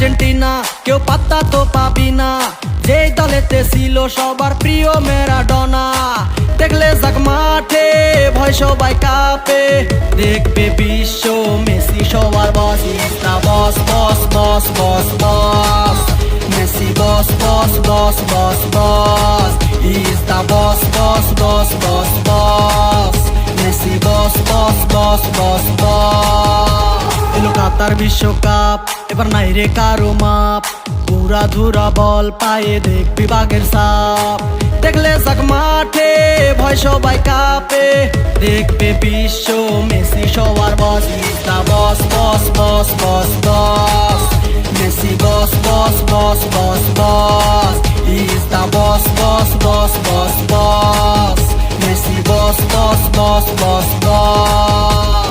Argentina, কেউ পাত্তা তো পাবি না। যেই দলেতে ছিল সবার প্রিয় ম্যারাডোনা, দেখলে যাক মাঠে ভয় সবাই কাঁপে। দেখবে বিশ্ব মেসি সবার boss, is the boss boss boss boss boss. Messi boss boss boss boss boss, is the boss boss boss boss boss. Messi boss boss boss boss boss. এলো কাতার বিশ্বকাপ, এবার নাই রে কারো মাপ। পুরা ধুরা বল পায়ে দেখবি বাঘের সাপ। দেখলে যাক মাঠে ভয় সবাই কাঁপে। দেখবে বিশ্ব মেসি সবার boss, is the boss boss boss boss boss. Messi boss boss boss boss boss, is the boss boss boss boss boss. Messi boss boss boss boss boss.